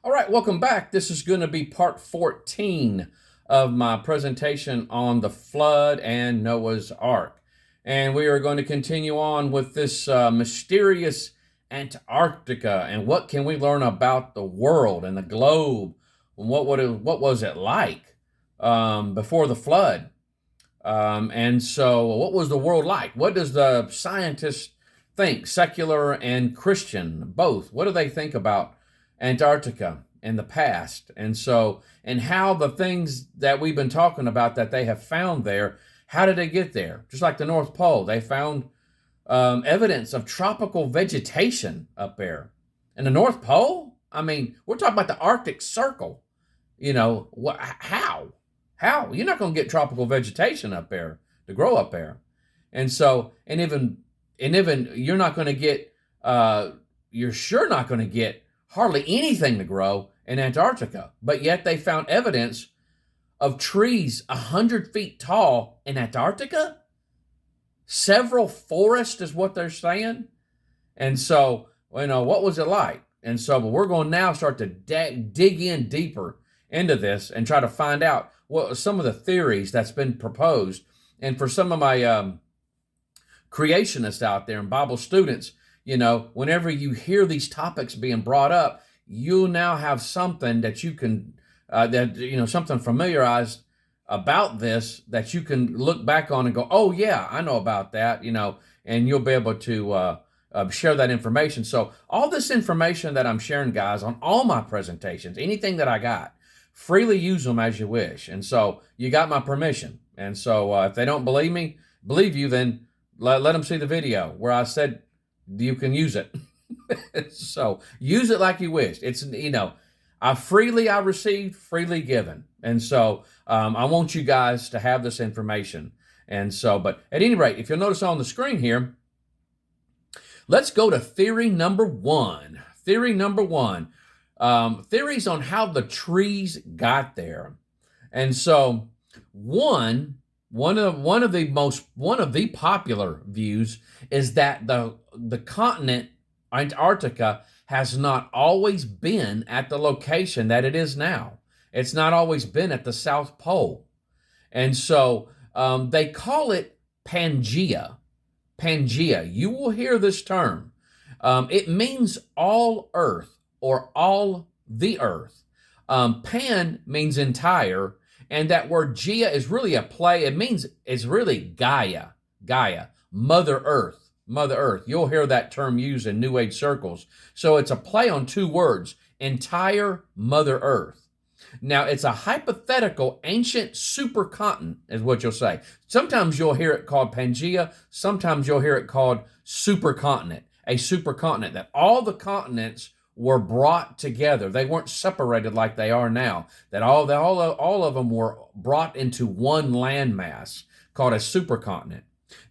All right, welcome back. This is going to be part 14 of my presentation on the flood and Noah's Ark. And we are going to continue on with this mysterious Antarctica and what can we learn about the world and the globe and what was it like before the flood? And so what was the world like? What does the scientists think, secular and Christian, both? What do they think about Antarctica in the past? And how the things that we've been talking about that they have found there, how did they get there? Just like the North Pole, they found evidence of tropical vegetation up there. And the North Pole? I mean, we're talking about the Arctic Circle. How? How? You're not going to get tropical vegetation up there to grow up there. And even you're not going to get, you're sure not going to get hardly anything to grow in Antarctica. But yet they found evidence of trees 100 feet tall in Antarctica. Several forests is what they're saying. And so, what was it like? And so, but we're going to now start to dig in deeper into this and try to find out what some of the theories that's been proposed. And for some of my creationists out there and Bible students, whenever you hear these topics being brought up, you'll now have something that you can, something familiarized about this that you can look back on and go, oh yeah, I know about that, and you'll be able to share that information. So all this information that I'm sharing, guys, on all my presentations, anything that I got, freely use them as you wish. And so you got my permission. And so if they don't believe you, then let them see the video where I said you can use it. So use it like you wish. It's, I received, freely given. And so I want you guys to have this information. And so, but at any rate, if you'll notice on the screen here, let's go to theory number one. Theory number one. Theories on how the trees got there. And so one of the popular views is that the continent Antarctica has not always been at the location that it is now. It's not always been at the South Pole. And so they call it Pangea. Pangea. You will hear this term. It means all earth or all the earth. Pan means entire, and that word Gea is really a play. It's really Gaia, Mother Earth, Mother Earth. You'll hear that term used in New Age circles. So it's a play on two words, entire Mother Earth. Now, it's a hypothetical ancient supercontinent, is what you'll say. Sometimes you'll hear it called Pangea. Sometimes you'll hear it called supercontinent, a supercontinent, that all the continents were brought together. They weren't separated like they are now. That all of them were brought into one landmass called a supercontinent.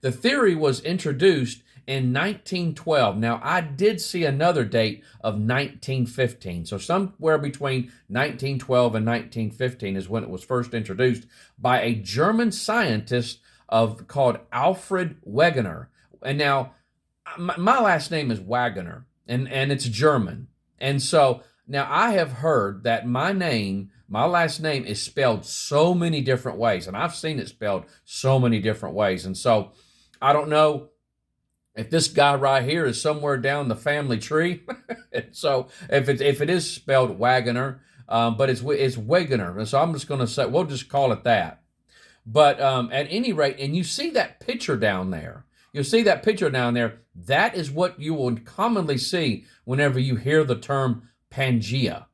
The theory was introduced in 1912. Now, I did see another date of 1915. So somewhere between 1912 and 1915 is when it was first introduced by a German scientist called Alfred Wegener. And now, my last name is Wagener, and it's German. And so now I have heard that my last name is spelled so many different ways, and I've seen it spelled so many different ways. And so I don't know if this guy right here is somewhere down the family tree. So if it is spelled Wagener, but it's Wegener. And so I'm just going to say, we'll just call it that. But at any rate, and you see that picture down there. You'll see that picture down there. That is what you will commonly see whenever you hear the term Pangea.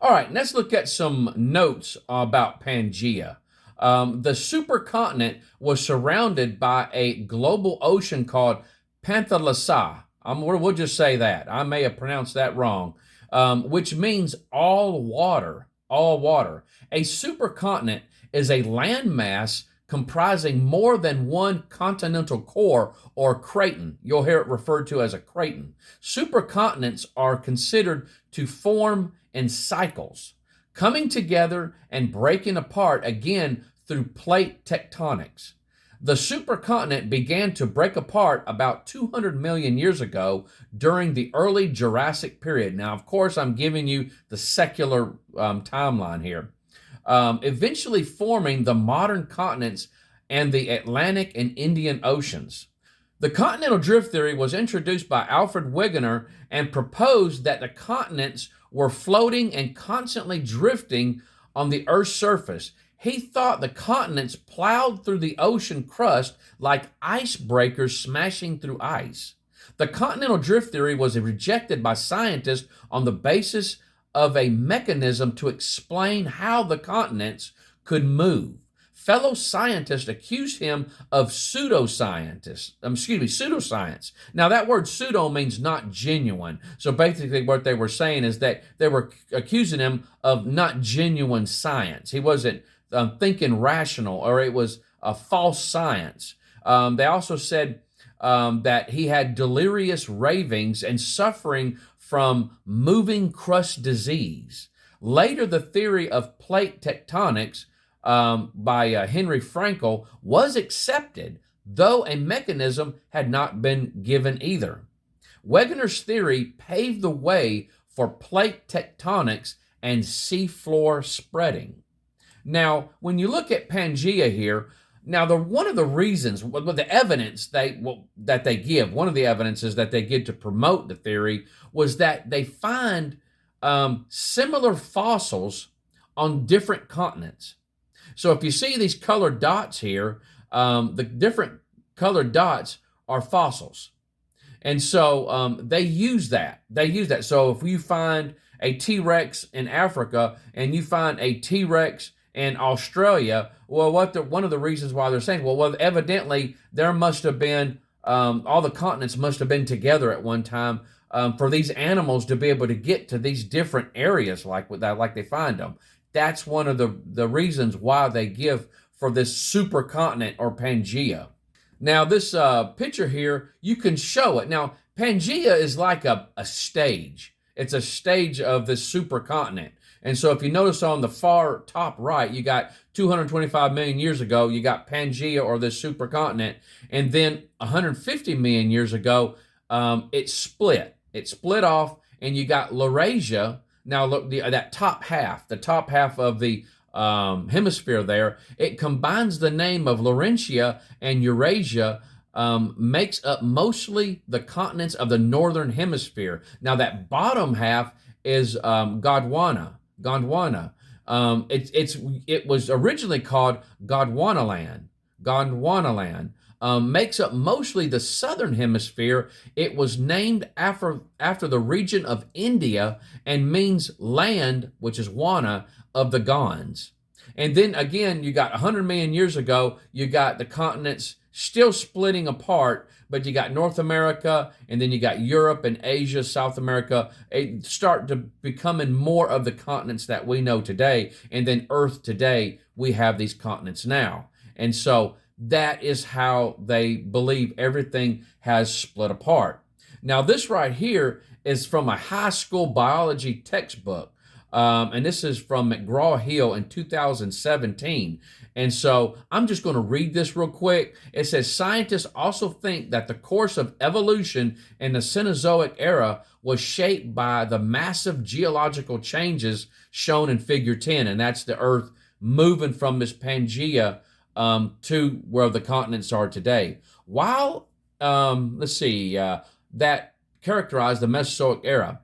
All right, let's look at some notes about Pangea. The supercontinent was surrounded by a global ocean called Panthalassa. We'll just say that. I may have pronounced that wrong, which means all water, all water. A supercontinent is a landmass comprising more than one continental core or craton. You'll hear it referred to as a craton. Supercontinents are considered to form in cycles, coming together and breaking apart again through plate tectonics. The supercontinent began to break apart about 200 million years ago during the early Jurassic period. Now, of course, I'm giving you the secular timeline here. Eventually forming the modern continents and the Atlantic and Indian Oceans. The continental drift theory was introduced by Alfred Wegener and proposed that the continents were floating and constantly drifting on the Earth's surface. He thought the continents plowed through the ocean crust like icebreakers smashing through ice. The continental drift theory was rejected by scientists on the basis of a mechanism to explain how the continents could move. Fellow scientists accused him of pseudoscience. Now, that word pseudo means not genuine. So basically, what they were saying is that they were accusing him of not genuine science. He wasn't thinking rational, or it was a false science. They also said that he had delirious ravings and suffering from moving crust disease. Later, the theory of plate tectonics by Henry Frankel was accepted, though a mechanism had not been given either. Wegener's theory paved the way for plate tectonics and seafloor spreading. Now, when you look at Pangea here, now one of the reasons, the evidence that they give, one of the evidences that they give to promote the theory was that they find similar fossils on different continents. So if you see these colored dots here, the different colored dots are fossils. And so they use that. So if you find a T-Rex in Africa and you find a T-Rex in Australia, well, one of the reasons why they're saying, well, evidently there must have been, all the continents must have been together at one time for these animals to be able to get to these different areas like they find them. That's one of the reasons why they give for this supercontinent or Pangea. Now, this picture here, you can show it. Now, Pangea is like a stage. It's a stage of this supercontinent. And so if you notice on the far top right, you got 225 million years ago, you got Pangea or this supercontinent. And then 150 million years ago, it split. It split off, and you got Laurasia. Now, look, the top half of the hemisphere there, it combines the name of Laurentia and Eurasia, makes up mostly the continents of the northern hemisphere. Now, that bottom half is Gondwana. It was originally called Gondwanaland. Makes up mostly the southern hemisphere. It was named after the region of India and means land, which is Wana, of the Gonds. And then again, you got 100 million years ago, you got the continents still splitting apart, but you got North America, and then you got Europe and Asia, South America. It start to becoming more of the continents that we know today. And then Earth today, we have these continents now. And so that is how they believe everything has split apart. Now, this right here is from a high school biology textbook. And this is from McGraw-Hill in 2017. And so I'm just going to read this real quick. It says, scientists also think that the course of evolution in the Cenozoic era was shaped by the massive geological changes shown in Figure 10. And that's the Earth moving from this Pangea to where the continents are today. While, that characterized the Mesozoic era,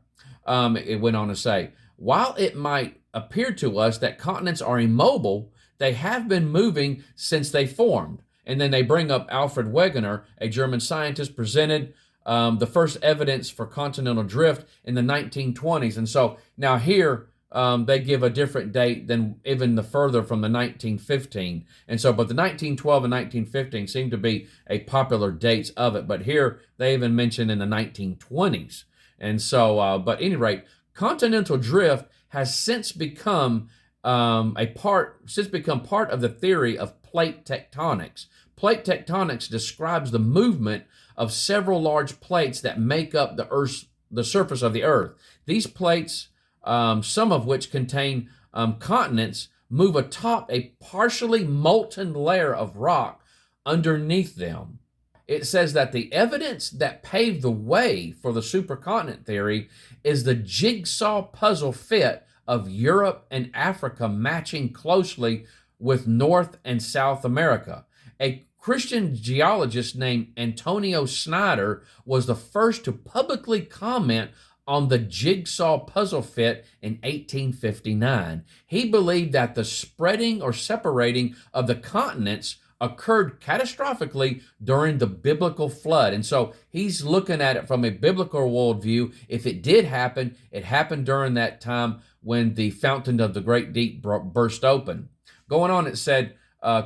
it went on to say, while it might appear to us that continents are immobile, they have been moving since they formed. And then they bring up Alfred Wegener, a German scientist, presented the first evidence for continental drift in the 1920s. And so now here they give a different date than even the further from the 1915. And so, but the 1912 and 1915 seem to be a popular dates of it. But here they even mention in the 1920s. And so, but at any rate, continental drift has since become part of the theory of plate tectonics. Plate tectonics describes the movement of several large plates that make up the surface of the Earth. These plates, some of which contain continents, move atop a partially molten layer of rock underneath them. It says that the evidence that paved the way for the supercontinent theory is the jigsaw puzzle fit of Europe and Africa matching closely with North and South America. A Christian geologist named Antonio Snyder was the first to publicly comment on the jigsaw puzzle fit in 1859. He believed that the spreading or separating of the continents occurred catastrophically during the biblical flood. And so he's looking at it from a biblical worldview. If it did happen, it happened during that time when the fountain of the great deep burst open. Going on, it said,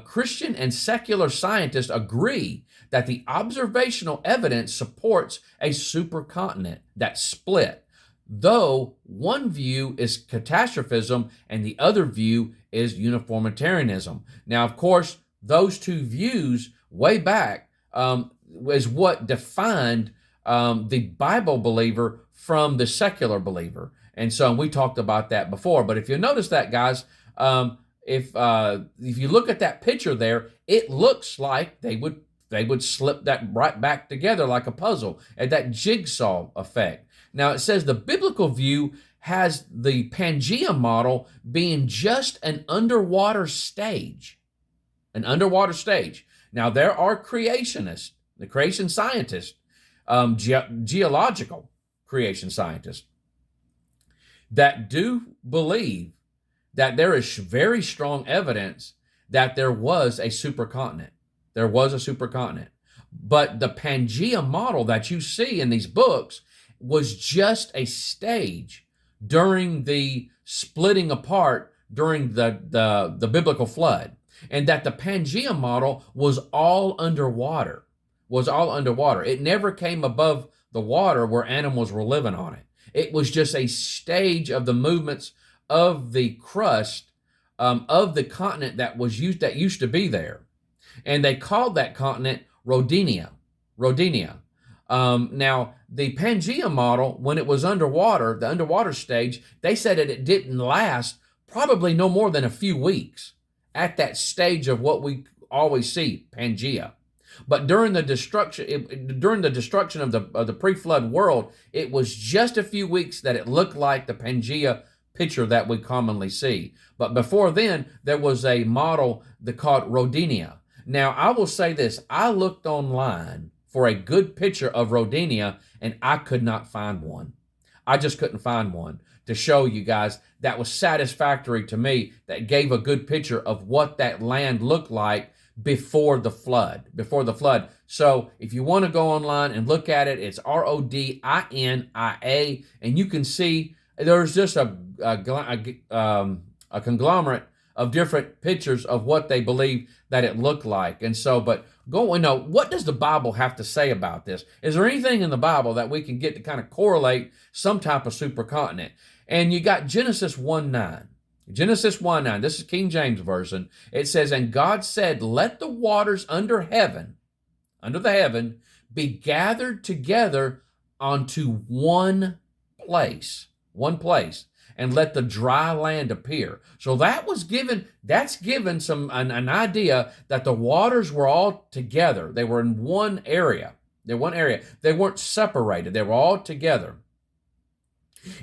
Christian and secular scientists agree that the observational evidence supports a supercontinent that split, though one view is catastrophism and the other view is uniformitarianism. Now, of course, those two views way back is what defined the Bible believer from the secular believer. And so we talked about that before. But if you notice that, guys, if you look at that picture there, it looks like they would slip that right back together like a puzzle, and that jigsaw effect. Now, it says the biblical view has the Pangea model being just an underwater stage. An underwater stage. Now, there are creationists, the creation scientists, geological creation scientists, that do believe that there is very strong evidence that there was a supercontinent. There was a supercontinent. But the Pangea model that you see in these books was just a stage during the splitting apart during the biblical flood. And that the Pangea model was all underwater. It never came above the water where animals were living on it. It was just a stage of the movements of the crust of the continent that used to be there. And they called that continent Rodinia. Now, the Pangea model, when it was underwater, the underwater stage, they said that it didn't last probably no more than a few weeks at that stage of what we always see, Pangea. But during the destruction of the pre-flood world, it was just a few weeks that it looked like the Pangea picture that we commonly see. But before then, there was a model called Rodinia. Now, I will say this. I looked online for a good picture of Rodinia, and I could not find one. I just couldn't find one to show you guys that was satisfactory to me, that gave a good picture of what that land looked like before the flood. So if you want to go online and look at it, it's Rodinia, and you can see there's just a conglomerate of different pictures of what they believe that it looked like. And so, but what does the Bible have to say about this? Is there anything in the Bible that we can get to kind of correlate some type of supercontinent? And you got Genesis 1:9. Genesis 1:9, this is King James Version. It says, and God said, let the waters under the heaven, be gathered together onto one place, and let the dry land appear. So that's given an idea that the waters were all together. They were in one area. They weren't separated. They were all together.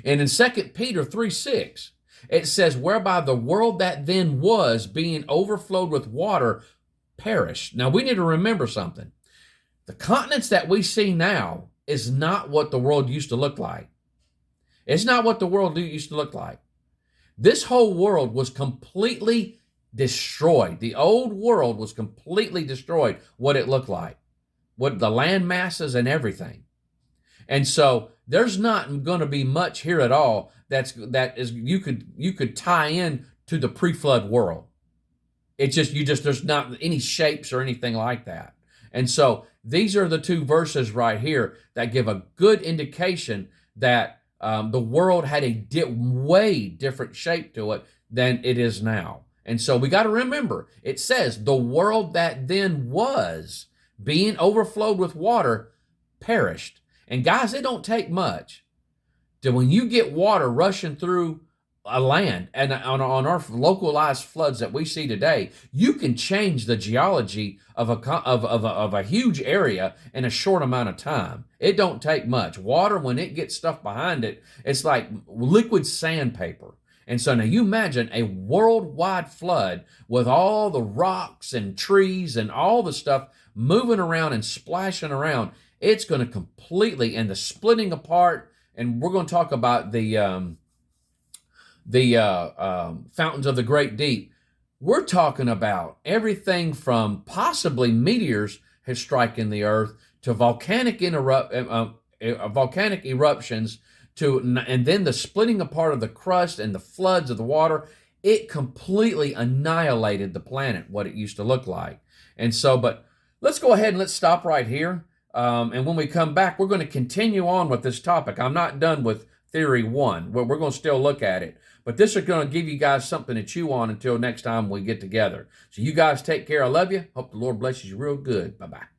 And in 2 Peter 3:6, it says, whereby the world that then was, being overflowed with water, perished. Now, we need to remember something. The continents that we see now is not what the world used to look like. It's not what the world used to look like. This whole world was completely destroyed. The old world was completely destroyed, what it looked like, what the land masses and everything. And so there's not going to be much here at all that is you could tie in to the pre-flood world. It's just there's not any shapes or anything like that. And so these are the two verses right here that give a good indication that the world had a way different shape to it than it is now. And so we got to remember, it says the world that then was, being overflowed with water, perished. And guys, it don't take much to, when you get water rushing through a land, and on our localized floods that we see today, you can change the geology of a huge area in a short amount of time. It don't take much. Water, when it gets stuff behind it, it's like liquid sandpaper. And so now you imagine a worldwide flood with all the rocks and trees and all the stuff moving around and splashing around. It's going to completely, and the splitting apart, and we're going to talk about the fountains of the great deep. We're talking about everything from possibly meteors has striking the earth to volcanic eruptions and then the splitting apart of the crust and the floods of the water. It completely annihilated the planet, what it used to look like. And so, but let's go ahead and let's stop right here. And when we come back, we're going to continue on with this topic. I'm not done with theory one. We're going to still look at it. But this is going to give you guys something to chew on until next time we get together. So you guys take care. I love you. Hope the Lord blesses you real good. Bye-bye.